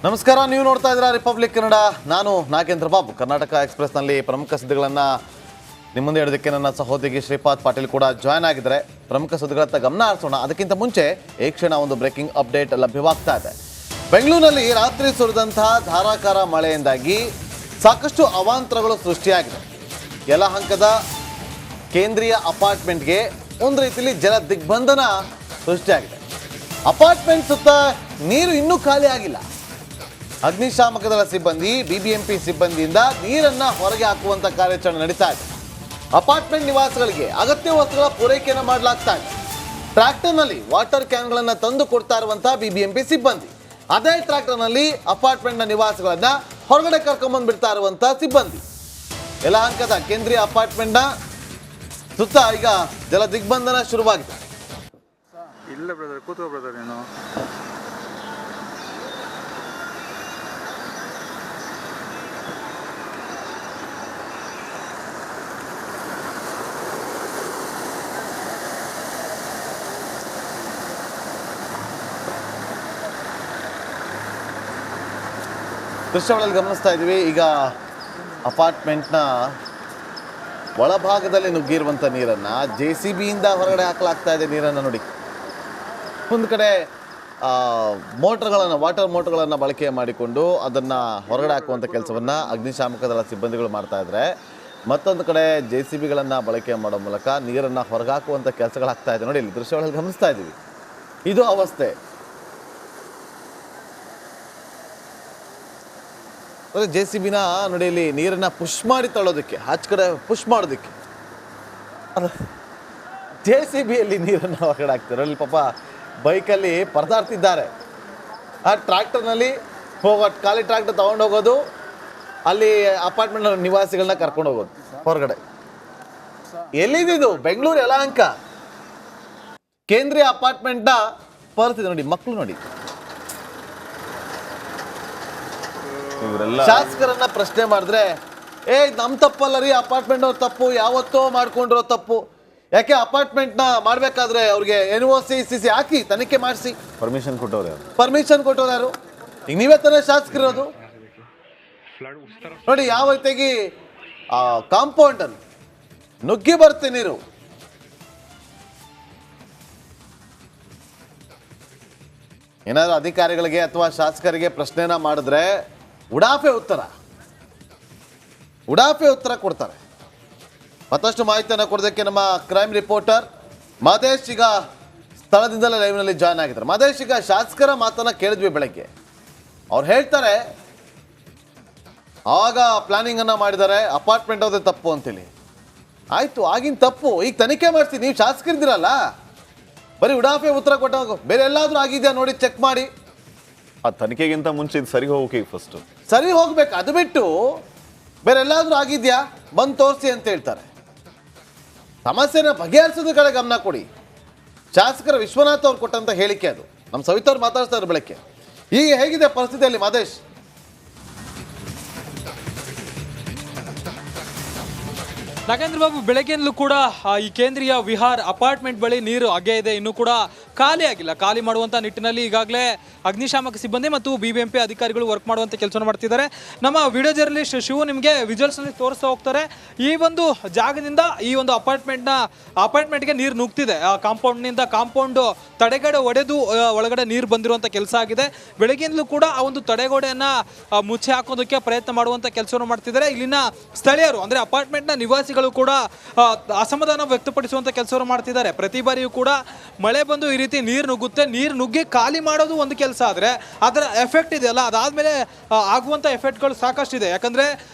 ನಮಸ್ಕಾರ, ನೀವು ನೋಡ್ತಾ ಇದ್ದೀರಾ ರಿಪಬ್ಲಿಕ್ ಕನ್ನಡ. ನಾನು ನಾಗೇಂದ್ರ ಬಾಬು. ಕರ್ನಾಟಕ ಎಕ್ಸ್‌ಪ್ರೆಸ್‌ನಲ್ಲಿ ಪ್ರಮುಖ ಸುದ್ದಿಗಳನ್ನು ನಿಮ್ಮ ಮುಂದೆ ಇಡೋದಕ್ಕೆ ನನ್ನ ಸಹೋದರಿ ಶ್ರೀಪಾದ್ ಪಾಟೀಲ್ ಕೂಡ ಜಾಯ್ನ್ ಆಗಿದ್ದಾರೆ. ಪ್ರಮುಖ ಸುದ್ದಿಗಳತ್ತ ಗಮನ ಹರಿಸೋಣ. ಅದಕ್ಕಿಂತ ಮುಂಚೆ ಈ ಕ್ಷಣ ಒಂದು ಬ್ರೇಕಿಂಗ್ ಅಪ್ಡೇಟ್ ಲಭ್ಯವಾಗ್ತಾ ಇದೆ. ಬೆಂಗಳೂರಿನಲ್ಲಿ ರಾತ್ರಿ ಸುರಿದಂತಹ ಧಾರಾಕಾರ ಮಳೆಯಿಂದಾಗಿ ಸಾಕಷ್ಟು ಅವಾಂತರಗಳು ಸೃಷ್ಟಿಯಾಗಿದೆ. ಯಲಹಂಕದ ಕೇಂದ್ರೀಯ ಅಪಾರ್ಟ್ಮೆಂಟ್ಗೆ ಒಂದು ರೀತಿಯಲ್ಲಿ ಜಲ ದಿಗ್ಬಂಧನ ಸೃಷ್ಟಿಯಾಗಿದೆ. ಅಪಾರ್ಟ್ಮೆಂಟ್ ಸುತ್ತ ನೀರು ಇನ್ನೂ ಖಾಲಿ ಆಗಿಲ್ಲ. ಅಗ್ನಿಶಾಮಕ ದಳ ಸಿಬ್ಬಂದಿ, ಬಿಬಿಎಂಪಿ ಸಿಬ್ಬಂದಿಯಿಂದ ನೀರನ್ನು ಹೊರಗೆ ಹಾಕುವಂಥ ಕಾರ್ಯಾಚರಣೆ ನಡೀತಾ ಇದೆ. ಅಪಾರ್ಟ್ಮೆಂಟ್ ನಿವಾಸಿಗಳಿಗೆ ಅಗತ್ಯ ವಸ್ತುಗಳ ಪೂರೈಕೆಯನ್ನು ಮಾಡಲಾಗ್ತಾ ಇದೆ. ಟ್ರ್ಯಾಕ್ಟರ್ನಲ್ಲಿ ವಾಟರ್ ಕ್ಯಾನ್ಗಳನ್ನು ತಂದು ಕೊಡ್ತಾ ಇರುವಂಥ ಬಿಬಿಎಂಪಿ ಸಿಬ್ಬಂದಿ, ಅದೇ ಟ್ರ್ಯಾಕ್ಟರ್ನಲ್ಲಿ ಅಪಾರ್ಟ್ಮೆಂಟ್ನ ನಿವಾಸಿಗಳನ್ನ ಹೊರಗಡೆ ಕರ್ಕೊಂಡ್ಬಂದು ಬಿಡ್ತಾ ಇರುವಂಥ ಸಿಬ್ಬಂದಿ. ಯಲಹಂಕದ ಕೇಂದ್ರೀಯ ಅಪಾರ್ಟ್ಮೆಂಟ್ನ ಸುತ್ತ ಈಗ ಜಲ ದಿಗ್ಬಂಧನ ಶುರುವಾಗಿದೆ. ಇಲ್ಲ ಬ್ರದರ್, ಕೂತ್ಕೋ ಬ್ರದರ್. ಏನು ದೃಶ್ಯಗಳಲ್ಲಿ ಗಮನಿಸ್ತಾ ಇದ್ದೀವಿ. ಈಗ ಅಪಾರ್ಟ್ಮೆಂಟ್ನ ಒಳಭಾಗದಲ್ಲಿ ನುಗ್ಗಿರುವಂಥ ನೀರನ್ನು JCBಯಿಂದ ಹೊರಗಡೆ ಹಾಕಲಾಗ್ತಾ ಇದೆ. ನೀರನ್ನು ನೋಡಿ, ಒಂದು ಕಡೆ ವಾಟರ್ ಮೋಟರ್ಗಳನ್ನು ಬಳಕೆ ಮಾಡಿಕೊಂಡು ಅದನ್ನು ಹೊರಗಡೆ ಹಾಕುವಂಥ ಕೆಲಸವನ್ನು ಅಗ್ನಿಶಾಮಕ ದಳ ಸಿಬ್ಬಂದಿಗಳು ಮಾಡ್ತಾ ಇದ್ದಾರೆ. ಮತ್ತೊಂದು ಕಡೆ JCBಗಳನ್ನು ಬಳಕೆ ಮಾಡೋ ಮೂಲಕ ನೀರನ್ನು ಹೊರಗಾಕುವಂಥ ಕೆಲಸಗಳಾಗ್ತಾ ಇದೆ. ನೋಡಿ, ಇಲ್ಲಿ ದೃಶ್ಯಗಳಲ್ಲಿ ಗಮನಿಸ್ತಾ ಇದ್ದೀವಿ. ಇದು ಅವಸ್ಥೆ. JCBನ ನೋಡಿ, ಇಲ್ಲಿ ನೀರನ್ನು ಪುಷ್ ಮಾಡಿ ತಳ್ಳೋದಕ್ಕೆ, ಆಚೆ ಕಡೆ ಪುಷ್ ಮಾಡೋದಕ್ಕೆ JCBಯಲ್ಲಿ ನೀರನ್ನು ಹೊರಗಡೆ ಹಾಕ್ತಾರೆ. ಅಲ್ಲಿ ಪಾಪ ಬೈಕಲ್ಲಿ ಪರದಾಡ್ತಿದ್ದಾರೆ. ಆ ಟ್ರ್ಯಾಕ್ಟರ್ನಲ್ಲಿ ಖಾಲಿ ಟ್ರ್ಯಾಕ್ಟರ್ ತೊಗೊಂಡು ಹೋಗೋದು, ಅಲ್ಲಿ ಅಪಾರ್ಟ್ಮೆಂಟ್ ನಿವಾಸಿಗಳನ್ನ ಕರ್ಕೊಂಡು ಹೋಗೋದು ಹೊರಗಡೆ. ಎಲ್ಲಿದ್ದು? ಬೆಂಗಳೂರು ಯಲಹಂಕ ಕೇಂದ್ರೀಯ ಅಪಾರ್ಟ್ಮೆಂಟ್ನ ಪರಿಸ್ಥಿತಿ ನೋಡಿ. ಮಕ್ಕಳು ನೋಡಿ, ಶಾಸಕರನ್ನ ಪ್ರಶ್ನೆ ಮಾಡಿದ್ರೆ ನಮ್ಮ ತಪ್ಪಲ್ಲ ರೀ, ಅಪಾರ್ಟ್ಮೆಂಟ್ ಅವ್ರ ತಪ್ಪು, ಯಾವತ್ತೋ ಮಾಡ್ಕೊಂಡಿರೋ ತಪ್ಪು. ಯಾಕೆ ಅಪಾರ್ಟ್ಮೆಂಟ್ನ ಮಾಡಬೇಕಾದ್ರೆ ಅವ್ರಿಗೆ NOC CC ಹಾಕಿ ತನಿಖೆ ಮಾಡಿಸಿ ಪರ್ಮಿಷನ್ ಕೊಟ್ಟವ್ರು ಯಾರು? ಈಗ ನೀವೇ ತಾನೇ ಶಾಸಕರಿರೋದು. ನೋಡಿ ಯಾವ ರೀತಿಯಾಗಿ ಕಾಂಪೌಂಡಲ್ಲಿ ನುಗ್ಗಿ ಬರುತ್ತೆ ನೀರು. ಏನಾದರೂ ಅಧಿಕಾರಿಗಳಿಗೆ ಅಥವಾ ಶಾಸಕರಿಗೆ ಪ್ರಶ್ನೆನ ಮಾಡಿದ್ರೆ ಉಡಾಫೆ ಉತ್ತರ ಕೊಡ್ತಾರೆ. ಮತ್ತಷ್ಟು ಮಾಹಿತಿಯನ್ನು ಕೊಡೋದಕ್ಕೆ ನಮ್ಮ ಕ್ರೈಮ್ ರಿಪೋರ್ಟರ್ ಮಾದೇಶ್ ಈಗ ಸ್ಥಳದಿಂದಲೇ ಲೈವ್ನಲ್ಲಿ ಜಾಯ್ನ್ ಆಗಿದ್ದಾರೆ. ಮಾದೇಶ್, ಈಗ ಶಾಸಕರ ಮಾತನ್ನು ಕೇಳಿದ್ವಿ ಬೆಳಗ್ಗೆ. ಅವ್ರು ಹೇಳ್ತಾರೆ ಆವಾಗ ಪ್ಲಾನಿಂಗನ್ನು ಮಾಡಿದ್ದಾರೆ, ಅಪಾರ್ಟ್ಮೆಂಟ್ ಅವ್ರದ್ದು ತಪ್ಪು ಅಂತೇಳಿ. ಆಯಿತು, ಆಗಿನ ತಪ್ಪು ಈಗ ತನಿಖೆ ಮಾಡಿಸಿ. ನೀವು ಶಾಸಕರಿದ್ದೀರಲ್ಲ, ಬರೀ ಉಡಾಫೆ ಉತ್ತರ ಕೊಟ್ಟಾಗ ಬೇರೆ ಎಲ್ಲಾದರೂ ಆಗಿದೆಯಾ ನೋಡಿ, ಚೆಕ್ ಮಾಡಿ. ಆ ತನಿಖೆಗಿಂತ ಮುಂಚೆ ಇದು ಸರಿ ಹೋಗೋಕೆ ಫಸ್ಟ್ ಸರಿ ಹೋಗ್ಬೇಕು. ಅದು ಬಿಟ್ಟು ಬೇರೆ ಎಲ್ಲಾದರೂ ಆಗಿದೆಯಾ ಬಂದು ತೋರಿಸಿ ಅಂತ ಹೇಳ್ತಾರೆ. ಸಮಸ್ಯೆನ ಬಗೆಹರಿಸೋದ್ರ ಕಡೆ ಗಮನ ಕೊಡಿ. ಶಾಸಕರ ವಿಶ್ವನಾಥ್ ಅವ್ರು ಕೊಟ್ಟಂತ ಹೇಳಿಕೆ ಅದು. ನಮ್ಮ ಸವಿತವ್ರು ಮಾತಾಡ್ತಾ ಇದ್ರು ಬೆಳಗ್ಗೆ. ಈಗ ಹೇಗಿದೆ ಪರಿಸ್ಥಿತಿಯಲ್ಲಿ ಮಾದೇಶ್? ನಾಗೇಂದ್ರ ಬಾಬು, ಬೆಳಗ್ಗೆಯಲ್ಲೂ ಕೂಡ ಈ ಕೇಂದ್ರೀಯ ವಿಹಾರ್ ಅಪಾರ್ಟ್ಮೆಂಟ್ ಬಳಿ ನೀರು ಹಗ್ಗೆ ಇದೆ. ಇನ್ನೂ ಕೂಡ ಖಾಲಿ ಆಗಿಲ್ಲ. ಖಾಲಿ ಮಾಡುವಂಥ ನಿಟ್ಟಿನಲ್ಲಿ ಈಗಾಗಲೇ ಅಗ್ನಿಶಾಮಕ ಸಿಬ್ಬಂದಿ ಮತ್ತು BBMP ಅಧಿಕಾರಿಗಳು ವರ್ಕ್ ಮಾಡುವಂಥ ಕೆಲಸವನ್ನು ಮಾಡ್ತಿದ್ದಾರೆ. ನಮ್ಮ ವಿಡಿಯೋ ಜರ್ನಲಿಸ್ಟ್ ಶಿವು ನಿಮಗೆ ವಿಜುವಲ್ಸ್ನಲ್ಲಿ ತೋರಿಸ್ತಾ ಹೋಗ್ತಾರೆ. ಈ ಒಂದು ಜಾಗದಿಂದ ಈ ಒಂದು ಅಪಾರ್ಟ್ಮೆಂಟ್ಗೆ ನೀರು ನುಗ್ತಿದೆ. ಕಾಂಪೌಂಡ್ನಿಂದ ಕಾಂಪೌಂಡು ತಡೆಗೋಡೆ ಒಡೆದು ಒಳಗಡೆ ನೀರು ಬಂದಿರುವಂಥ ಕೆಲಸ ಆಗಿದೆ. ಬೆಳಗ್ಗೆಯಿಂದಲೂ ಕೂಡ ಆ ಒಂದು ತಡೆಗೋಡೆಯನ್ನು ಮುಚ್ಚಿ ಹಾಕೋದಕ್ಕೆ ಪ್ರಯತ್ನ ಮಾಡುವಂಥ ಕೆಲಸವನ್ನು ಮಾಡ್ತಿದ್ದಾರೆ. ಇಲ್ಲಿನ ಸ್ಥಳೀಯರು ಅಂದರೆ ಅಪಾರ್ಟ್ಮೆಂಟ್ನ ನಿವಾಸಿಗಳು ಕೂಡ ಅಸಮಾಧಾನ ವ್ಯಕ್ತಪಡಿಸುವಂಥ ಕೆಲಸವನ್ನು ಮಾಡ್ತಿದ್ದಾರೆ. ಪ್ರತಿ ಬಾರಿಯೂ ಕೂಡ ಮಳೆ ಬಂದು ಈ ರೀತಿ ನೀರು ನುಗ್ಗುತ್ತೆ. ನೀರು ನುಗ್ಗಿ ಖಾಲಿ ಮಾಡೋದು ಒಂದು ಕೆಲಸ ಆದರೆ ಅದರ ಎಫೆಕ್ಟ್ ಇದೆಯಲ್ಲ, ಅದಾದಮೇಲೆ ಆಗುವಂಥ ಎಫೆಕ್ಟ್ಗಳು ಸಾಕಷ್ಟಿದೆ. ಯಾಕಂದರೆ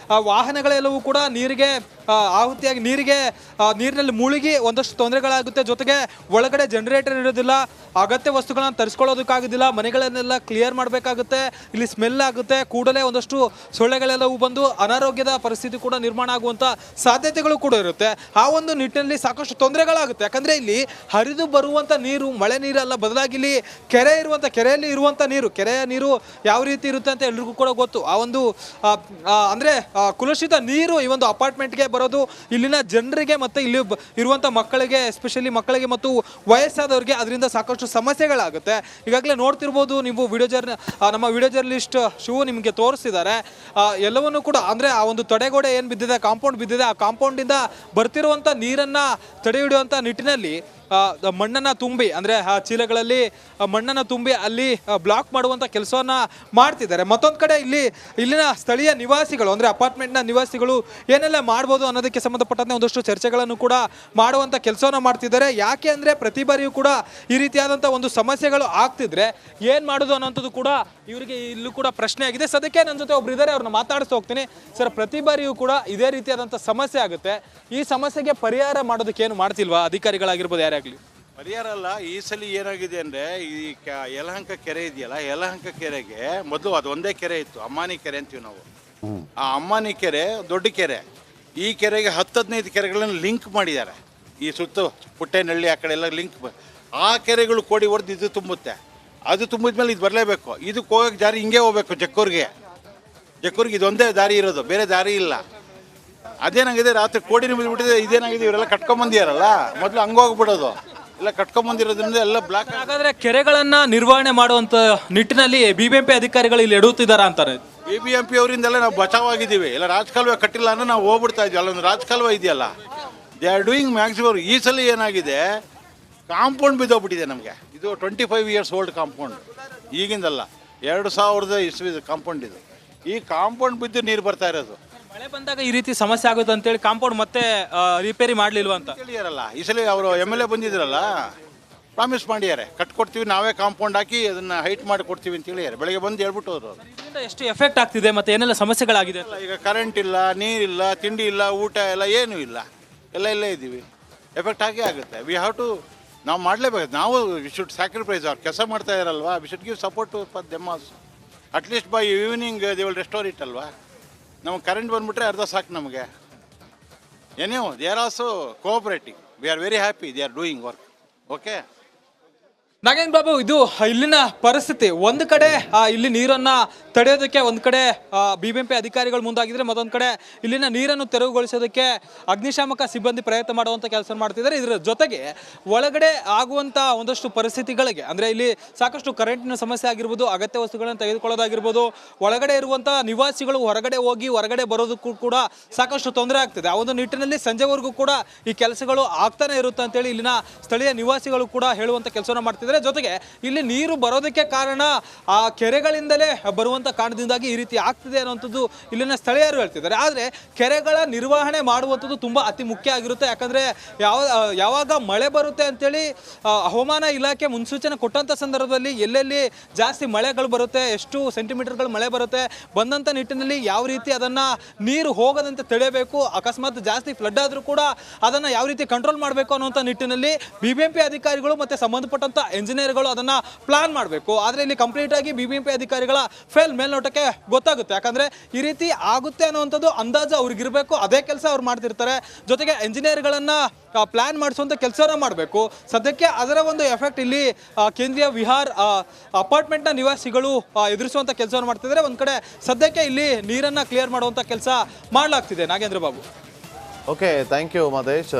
ವಾಹನಗಳೆಲ್ಲವೂ ಕೂಡ ನೀರಿಗೆ ಆಹುತಿಯಾಗಿ ನೀರಿನಲ್ಲಿ ಮುಳುಗಿ ಒಂದಷ್ಟು ತೊಂದರೆಗಳಾಗುತ್ತೆ. ಜೊತೆಗೆ ಒಳಗಡೆ ಜನರೇಟರ್ ಇರೋದಿಲ್ಲ, ಅಗತ್ಯ ವಸ್ತುಗಳನ್ನ ತರಿಸ್ಕೊಳ್ಳೋದಕ್ಕಾಗೋದಿಲ್ಲ, ಮನೆಗಳನ್ನೆಲ್ಲ ಕ್ಲಿಯರ್ ಮಾಡಬೇಕಾಗುತ್ತೆ, ಇಲ್ಲಿ ಸ್ಮೆಲ್ ಆಗುತ್ತೆ, ಕೂಡಲೇ ಒಂದಷ್ಟು ಸೊಳ್ಳೆಗಳೆಲ್ಲವೂ ಬಂದು ಅನಾರೋಗ್ಯದ ಪರಿಸ್ಥಿತಿ ಕೂಡ ನಿರ್ಮಾಣ ಆಗುವಂಥ ಸಾಧ್ಯತೆಗಳು ಕೂಡ ಇರುತ್ತೆ. ಆ ಒಂದು ನಿಟ್ಟಿನಲ್ಲಿ ಸಾಕಷ್ಟು ತೊಂದರೆಗಳಾಗುತ್ತೆ. ಯಾಕಂದರೆ ಇಲ್ಲಿ ಹರಿದು ಬರುವಂಥ ನೀರು, ಮಳೆ ನೀರಲ್ಲ, ಬದಲಾಗಿ ಇಲ್ಲಿ ಕೆರೆಯಲ್ಲಿ ಇರುವಂಥ ನೀರು, ಕೆರೆಯ ನೀರು ಯಾವ ರೀತಿ ಇರುತ್ತೆ ಅಂತ ಎಲ್ರಿಗೂ ಕೂಡ ಗೊತ್ತು. ಆ ಒಂದು ಅಂದರೆ ಕುಲುಷಿತ ನೀರು ಈ ಒಂದು ಅಪಾರ್ಟ್ಮೆಂಟ್ಗೆ ಬರೋದು ಇಲ್ಲಿನ ಜನರಿಗೆ ಮತ್ತು ಇಲ್ಲಿ ಇರುವಂಥ ಮಕ್ಕಳಿಗೆ, ಎಸ್ಪೆಷಲಿ ಮಕ್ಕಳಿಗೆ ಮತ್ತು ವಯಸ್ಸಾದವ್ರಿಗೆ ಅದರಿಂದ ಸಾಕಷ್ಟು ಸಮಸ್ಯೆಗಳಾಗುತ್ತೆ. ಈಗಾಗಲೇ ನೋಡ್ತಿರ್ಬೋದು ನೀವು ನಮ್ಮ ವಿಡಿಯೋ ಜರ್ನಲಿಸ್ಟ್ ಶಿವು ನಿಮಗೆ ತೋರಿಸ್ತಿದ್ದಾರೆ. ಎಲ್ಲವನ್ನೂ ಕೂಡ ಅಂದರೆ ಆ ಒಂದು ತಡೆಗೋಡೆ ಏನು ಬಿದ್ದಿದೆ, ಕಾಂಪೌಂಡ್ ಬಿದ್ದಿದೆ, ಆ ಕಾಂಪೌಂಡಿಂದ ಬರ್ತಿರುವಂಥ ನೀರನ್ನು ತಡೆ ಹಿಡಿಯುವಂಥ ನಿಟ್ಟಿನಲ್ಲಿ ಮಣ್ಣನ್ನು ತುಂಬಿ, ಅಂದರೆ ಆ ಚೀಲಗಳಲ್ಲಿ ಮಣ್ಣನ್ನು ತುಂಬಿ ಅಲ್ಲಿ ಬ್ಲಾಕ್ ಮಾಡುವಂಥ ಕೆಲಸವನ್ನು ಮಾಡ್ತಿದ್ದಾರೆ. ಮತ್ತೊಂದು ಕಡೆ ಇಲ್ಲಿನ ಸ್ಥಳೀಯ ನಿವಾಸಿಗಳು, ಅಂದರೆ ಅಪಾರ್ಟ್ಮೆಂಟ್ನ ನಿವಾಸಿಗಳು ಏನೆಲ್ಲ ಮಾಡ್ಬೋದು ಅನ್ನೋದಕ್ಕೆ ಸಂಬಂಧಪಟ್ಟಂತೆ ಒಂದಷ್ಟು ಚರ್ಚೆಗಳನ್ನು ಕೂಡ ಮಾಡುವಂಥ ಕೆಲಸವನ್ನು ಮಾಡ್ತಿದ್ದಾರೆ. ಯಾಕೆ ಅಂದರೆ ಪ್ರತಿ ಬಾರಿಯೂ ಕೂಡ ಈ ರೀತಿಯಾದಂಥ ಒಂದು ಸಮಸ್ಯೆಗಳು ಆಗ್ತಿದ್ರೆ ಏನು ಮಾಡೋದು ಅನ್ನೋಂಥದ್ದು ಕೂಡ ಇವರಿಗೆ ಇಲ್ಲೂ ಕೂಡ ಪ್ರಶ್ನೆ ಆಗಿದೆ. ಸದ್ಯಕ್ಕೆ ನನ್ನ ಜೊತೆ ಒಬ್ರು ಇದ್ದಾರೆ, ಅವ್ರನ್ನ ಮಾತಾಡಿಸ್ತಾ ಹೋಗ್ತೀನಿ. ಸರ್, ಪ್ರತಿ ಬಾರಿಯೂ ಕೂಡ ಇದೇ ರೀತಿಯಾದಂಥ ಸಮಸ್ಯೆ ಆಗುತ್ತೆ. ಈ ಸಮಸ್ಯೆಗೆ ಪರಿಹಾರ ಮಾಡೋದಕ್ಕೆ ಏನು ಮಾಡ್ತಿಲ್ವಾ ಅಧಿಕಾರಿಗಳಾಗಿರ್ಬೋದು, ಯಾರೇ ಆಗಲಿ? ಪರಿಹಾರ ಅಲ್ಲ. ಈ ಸಲ ಏನಾಗಿದೆ ಅಂದರೆ ಈ ಯಲಹಂಕ ಕೆರೆ ಇದೆಯಲ್ಲ, ಯಲಹಂಕ ಕೆರೆಗೆ ಮೊದಲು ಅದು ಒಂದೇ ಕೆರೆ ಇತ್ತು, ಅಮ್ಮಾನಿ ಕೆರೆ ಅಂತೀವಿ ನಾವು. ಆ ಅಮ್ಮಾನಿ ಕೆರೆ ದೊಡ್ಡ ಕೆರೆ. ಈ ಕೆರೆಗೆ 10-15 ಕೆರೆಗಳನ್ನು ಲಿಂಕ್ ಮಾಡಿದ್ದಾರೆ. ಈ ಸುತ್ತ ಪುಟ್ಟೆನಹಳ್ಳಿ ಆ ಕಡೆ ಎಲ್ಲ ಲಿಂಕ್. ಆ ಕೆರೆಗಳು ಕೋಡಿ ಹೊಡೆದು ಇದು ತುಂಬುತ್ತೆ. ಅದು ತುಂಬಿದ್ಮೇಲೆ ಇದು ಬರಲೇಬೇಕು. ಇದಕ್ಕೆ ಹೋಗೋಕ್ಕೆ ದಾರಿ ಹಿಂಗೆ ಹೋಗ್ಬೇಕು, ಜಕ್ಕೂರಿಗೆ ಇದೊಂದೇ ದಾರಿ ಇರೋದು, ಬೇರೆ ದಾರಿ ಇಲ್ಲ. ಅದೇನಾಗಿದೆ, ರಾತ್ರಿ ಕೋಡಿ ನಿಂಬಿಟ್ಬಿಟ್ಟಿದೆ. ಇದೇನಾಗಿದೆ, ಇವರೆಲ್ಲ ಕಟ್ಕೊಂಬಂದಿಯಾರಲ್ಲ, ಮೊದಲು ಹಂಗೋಗ್ಬಿಡೋದು, ಎಲ್ಲ ಕಟ್ಕೊಂಬಂದಿರೋದ್ರಿಂದ ಎಲ್ಲ ಬ್ಲಾಕ್. ಹಾಗಾದ್ರೆ ಕೆರೆಗಳನ್ನ ನಿರ್ವಹಣೆ ಮಾಡುವಂತ ನಿಟ್ಟಿನಲ್ಲಿ ಬಿಬಿಎಂಪಿ ಅಧಿಕಾರಿಗಳು ಇಲ್ಲಿ ಎಡುತ್ತಿದ್ದಾರಾ ಅಂತಾರೆ. BBMP ಅವರಿಂದೆಲ್ಲ ನಾವು ಬಚಾವಾಗಿದ್ದೀವಿ. ಎಲ್ಲ ರಾಜಕಾಲುವೆ ಕಟ್ಟಿಲ್ಲ ಅಂದ್ರೆ ನಾವು ಹೋಗ್ಬಿಡ್ತಾ ಇದ್ವಿ. ಅಲ್ಲೊಂದು ರಾಜಕಾಲುವೆ ಇದೆಯಲ್ಲ, ದೇ ಆರ್ ಡೂಯಿಂಗ್ ಮ್ಯಾಕ್ಸಿಮಮ್. ಈ ಸಲ ಏನಾಗಿದೆ, ಕಾಂಪೌಂಡ್ ಬಿದ್ದೋಗ್ಬಿಟ್ಟಿದೆ ನಮಗೆ. ಇದು 25 ಇಯರ್ಸ್ ಓಲ್ಡ್ ಕಾಂಪೌಂಡ್, ಈಗಿಂದಲ್ಲ, 2000 ಇಸ್ವಿ ಕಾಂಪೌಂಡ್ ಇದು. ಈ ಕಾಂಪೌಂಡ್ ಬಿದ್ದು ನೀರು ಬರ್ತಾ ಇರೋದು. ಮಳೆ ಬಂದಾಗ ಈ ರೀತಿ ಸಮಸ್ಯೆ ಆಗುತ್ತೆ ಅಂತೇಳಿ ಕಾಂಪೌಂಡ್ ಮತ್ತೆ ರಿಪೇರಿ ಮಾಡಲಿಲ್ವಾ ಅಂತ ಹೇಳಿಯಾರಲ್ಲ. ಈ ಸಲ ಅವರು MLA ಬಂದಿದ್ರಲ್ಲ, ಪ್ರಾಮಿಸ್ ಮಾಡಿದ್ದಾರೆ, ಕಟ್ಕೊಡ್ತೀವಿ, ನಾವೇ ಕಾಂಪೌಂಡ್ ಹಾಕಿ ಅದನ್ನು ಹೈಟ್ ಮಾಡಿ ಕೊಡ್ತೀವಿ ಅಂತ ಹೇಳಿದ್ದಾರೆ. ಬೆಳಗ್ಗೆ ಬಂದು ಹೇಳ್ಬಿಟ್ಟು ಹೋದ್ರು. ಇದರಿಂದ ಎಷ್ಟು ಎಫೆಕ್ಟ್ ಆಗ್ತಿದೆ ಮತ್ತೆ ಏನೆಲ್ಲ ಸಮಸ್ಯೆಗಳಾಗಿದೆ? ಈಗ ಕರೆಂಟ್ ಇಲ್ಲ, ನೀರಿಲ್ಲ, ತಿಂಡಿ ಇಲ್ಲ, ಊಟ ಇಲ್ಲ, ಏನೂ ಇಲ್ಲ, ಎಲ್ಲ ಇಲ್ಲೇ ಇದ್ದೀವಿ. ಎಫೆಕ್ಟ್ ಆಗೇ ಆಗುತ್ತೆ. ವಿ ಹ್ಯಾವ್ ಟು, ನಾವು ಮಾಡಲೇಬೇಕು. ನಾವು ವಿ ಶುಡ್ ಸ್ಯಾಕ್ರಿಫೈಸ್. ಅವ್ರು ಕೆಲಸ ಮಾಡ್ತಾ ಇರಲ್ವಾ, we should give support to for them also. At least by evening they will restore it ಅಲ್ವಾ. ನಮಗೆ ಕರೆಂಟ್ ಬಂದುಬಿಟ್ರೆ ಅರ್ಧ ಸಾಕು ನಮಗೆ. Anyways they are also cooperating. We are very happy, they are doing work. Okay Nagendra Babu, ಇದು ಇಲ್ಲಿನ ಪರಿಸ್ಥಿತಿ. ಒಂದು ಕಡೆ ಇಲ್ಲಿ ನೀರನ್ನು ತಡೆಯೋದಕ್ಕೆ ಒಂದು ಕಡೆ ಬಿಬಿಎಂಪಿ ಅಧಿಕಾರಿಗಳು ಮುಂದಾಗಿದ್ರೆ, ಮತ್ತೊಂದು ಕಡೆ ಇಲ್ಲಿನ ನೀರನ್ನು ತೆರವುಗೊಳಿಸೋದಕ್ಕೆ ಅಗ್ನಿಶಾಮಕ ಸಿಬ್ಬಂದಿ ಪ್ರಯತ್ನ ಮಾಡುವಂಥ ಕೆಲಸ ಮಾಡ್ತಿದ್ದಾರೆ. ಇದರ ಜೊತೆಗೆ ಒಳಗಡೆ ಆಗುವಂಥ ಒಂದಷ್ಟು ಪರಿಸ್ಥಿತಿಗಳಿಗೆ, ಅಂದರೆ ಇಲ್ಲಿ ಸಾಕಷ್ಟು ಕರೆಂಟಿನ ಸಮಸ್ಯೆ ಆಗಿರ್ಬೋದು, ಅಗತ್ಯ ವಸ್ತುಗಳನ್ನು ತೆಗೆದುಕೊಳ್ಳೋದಾಗಿರ್ಬೋದು, ಒಳಗಡೆ ಇರುವಂಥ ನಿವಾಸಿಗಳು ಹೊರಗಡೆ ಬರೋದಕ್ಕೂ ಕೂಡ ಸಾಕಷ್ಟು ತೊಂದರೆ ಆಗ್ತಿದೆ. ಆ ಒಂದು ನಿಟ್ಟಿನಲ್ಲಿ ಸಂಜೆವರೆಗೂ ಕೂಡ ಈ ಕೆಲಸಗಳು ಆಗ್ತಾನೆ ಇರುತ್ತೆ ಅಂತೇಳಿ ಇಲ್ಲಿನ ಸ್ಥಳೀಯ ನಿವಾಸಿಗಳು ಕೂಡ ಹೇಳುವಂಥ ಕೆಲಸವನ್ನು ಮಾಡ್ತಿದ್ದಾರೆ. ಜೊತೆಗೆ ಇಲ್ಲಿ ನೀರು ಬರೋದಕ್ಕೆ ಕಾರಣ ಆ ಕೆರೆಗಳಿಂದಲೇ ಬರುವಂತ ಕಾರಣದಿಂದಾಗಿ ಈ ರೀತಿ ಆಗ್ತಿದೆ ಅನ್ನುವಂಥದ್ದು ಇಲ್ಲಿನ ಸ್ಥಳೀಯರು ಹೇಳ್ತಿದ್ದಾರೆ. ಆದರೆ ಕೆರೆಗಳ ನಿರ್ವಹಣೆ ಮಾಡುವಂಥದ್ದು ತುಂಬಾ ಅತಿ ಮುಖ್ಯ ಆಗಿರುತ್ತೆ. ಯಾಕಂದ್ರೆ ಯಾವಾಗ ಮಳೆ ಬರುತ್ತೆ ಅಂತೇಳಿ ಹವಾಮಾನ ಇಲಾಖೆ ಮುನ್ಸೂಚನೆ ಕೊಟ್ಟಂತ ಸಂದರ್ಭದಲ್ಲಿ ಎಲ್ಲೆಲ್ಲಿ ಜಾಸ್ತಿ ಮಳೆಗಳು ಬರುತ್ತೆ, ಎಷ್ಟು ಸೆಂಟಿಮೀಟರ್ಗಳು ಮಳೆ ಬರುತ್ತೆ, ಬಂದಂತ ನಿಟ್ಟಿನಲ್ಲಿ ಯಾವ ರೀತಿ ಅದನ್ನ ನೀರು ಹೋಗದಂತೆ ತಡೆಯಬೇಕು, ಅಕಸ್ಮಾತ್ ಜಾಸ್ತಿ ಫ್ಲಡ್ ಆದ್ರೂ ಕೂಡ ಅದನ್ನ ಯಾವ ರೀತಿ ಕಂಟ್ರೋಲ್ ಮಾಡಬೇಕು ಅನ್ನುವಂಥ ನಿಟ್ಟಿನಲ್ಲಿ ಬಿಬಿಎಂಪಿ ಅಧಿಕಾರಿಗಳು ಮತ್ತೆ ಸಂಬಂಧಪಟ್ಟಂತ ಇಂಜಿನಿಯರ್ಗಳು ಅದನ್ನ ಪ್ಲಾನ್ ಮಾಡಬೇಕು. ಆದರೆ ಇಲ್ಲಿ ಕಂಪ್ಲೀಟ್ ಆಗಿ ಬಿಬಿಎಂಪಿ ಅಧಿಕಾರಿಗಳ ಫೇಲ್ ಮೇಲ್ನೋಟಕ್ಕೆ ಗೊತ್ತಾಗುತ್ತೆ. ಯಾಕಂದ್ರೆ ಈ ರೀತಿ ಆಗುತ್ತೆ ಅನ್ನುವಂಥದ್ದು ಅಂದಾಜು ಅವ್ರಿಗಿರಬೇಕು, ಅದೇ ಕೆಲಸ ಅವ್ರು ಮಾಡ್ತಿರ್ತಾರೆ. ಜೊತೆಗೆ ಇಂಜಿನಿಯರ್ಗಳನ್ನ ಪ್ಲಾನ್ ಮಾಡಿಸುವಂಥ ಕೆಲಸನ ಮಾಡಬೇಕು. ಸದ್ಯಕ್ಕೆ ಅದರ ಒಂದು ಎಫೆಕ್ಟ್ ಇಲ್ಲಿ ಕೇಂದ್ರೀಯ ವಿಹಾರ್ ಅಪಾರ್ಟ್ಮೆಂಟ್ನ ನಿವಾಸಿಗಳು ಎದುರಿಸುವಂಥ ಕೆಲಸವನ್ನು ಮಾಡ್ತಿದ್ದಾರೆ. ಒಂದು ಕಡೆ ಸದ್ಯಕ್ಕೆ ಇಲ್ಲಿ ನೀರನ್ನು ಕ್ಲಿಯರ್ ಮಾಡುವಂಥ ಕೆಲಸ ಮಾಡಲಾಗ್ತಿದೆ. Nagendra Babu. Okay, thank you Mahesh.